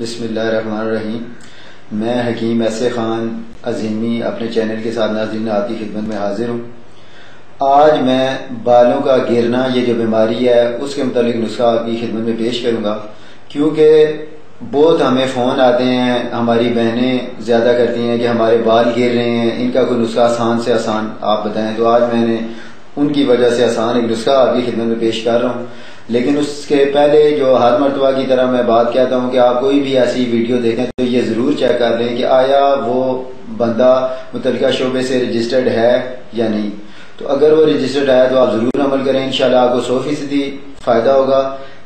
بسم اللہ الرحمن الرحیم۔ میں حکیم ایسے خان عظیمی اپنے چینل کے ساتھ ناظرین آپ کی خدمت میں حاضر ہوں۔ آج میں بالوں کا گرنا یہ جو بیماری ہے اس کے متعلق نسخہ آپ کی خدمت میں پیش کروں گا، کیونکہ بہت ہمیں فون آتے ہیں، ہماری بہنیں زیادہ کرتی ہیں کہ ہمارے بال گر رہے ہیں، ان کا کوئی نسخہ آسان سے آسان آپ بتائیں۔ تو آج میں نے ان کی وجہ سے آسان ایک نسخہ آپ کی خدمت میں پیش کر رہا ہوں، لیکن اس کے پہلے جو ہر مرتبہ کی طرح میں بات کہتا ہوں کہ آپ کوئی بھی ایسی ویڈیو دیکھیں تو یہ ضرور چیک کر لیں کہ آیا وہ بندہ متعلقہ شعبے سے رجسٹرڈ ہے یا نہیں۔ تو اگر وہ رجسٹرڈ ہے تو آپ ضرور عمل کریں، انشاءاللہ آپ کو 100% فائدہ ہوگا۔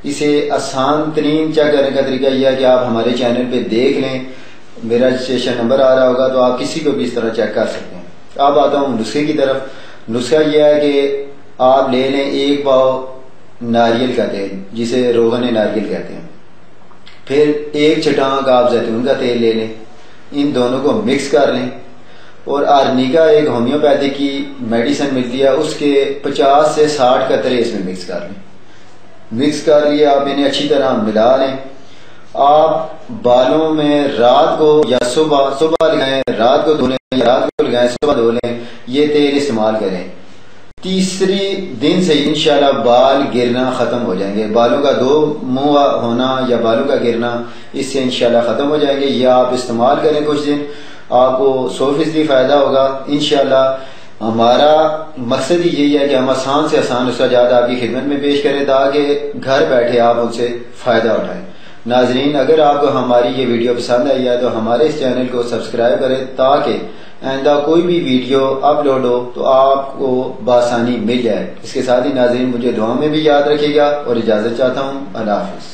اسے آسان ترین چیک کرنے کا طریقہ یہ ہے کہ آپ ہمارے چینل پہ دیکھ لیں، میرا رجسٹریشن نمبر آ رہا ہوگا تو آپ کسی کو بھی اس طرح چیک کر سکتے ہیں۔ اب آتا ہوں نسخے کی طرف۔ نسخہ یہ ہے کہ آپ لے لیں 1 پاؤ ناریل کا تیل، جسے روغن ناریل کہتے ہیں، پھر 1 چٹانک آپ زیتون کا تیل لے لیں، ان دونوں کو مکس کر لیں، اور آرنیکا ایک ہومیوپیتھی کی میڈیسن ملتی ہے، اس کے 50 سے 60 قطرے اس میں مکس کر لیں۔ مکس کر لیے آپ انہیں اچھی طرح ملا لیں۔ آپ بالوں میں رات کو یا صبح لگائیں، رات کو دھولیں، یا رات کو لگائیں صبح دھو لیں، یہ تیل استعمال کریں۔ تیسری دن سے انشاءاللہ بال گرنا ختم ہو جائیں گے، بالوں کا 2 منہ ہونا یا بالوں کا گرنا اس سے انشاءاللہ ختم ہو جائیں گے۔ یہ آپ استعمال کریں کچھ دن، آپ کو 100% فائدہ ہوگا انشاءاللہ۔ ہمارا مقصد ہی یہی ہے کہ ہم آسان سے آسان نسخہ آپ کی خدمت میں پیش کریں تاکہ گھر بیٹھے آپ ان سے فائدہ اٹھائیں۔ ناظرین، اگر آپ کو ہماری یہ ویڈیو پسند آئی ہے تو ہمارے اس چینل کو سبسکرائب کریں تاکہ آئندہ کوئی بھی ویڈیو اپلوڈ ہو تو آپ کو بآسانی مل جائے۔ اس کے ساتھ ہی ناظرین مجھے دعا میں بھی یاد رکھیے گا، اور اجازت چاہتا ہوں۔ اللہ حافظ۔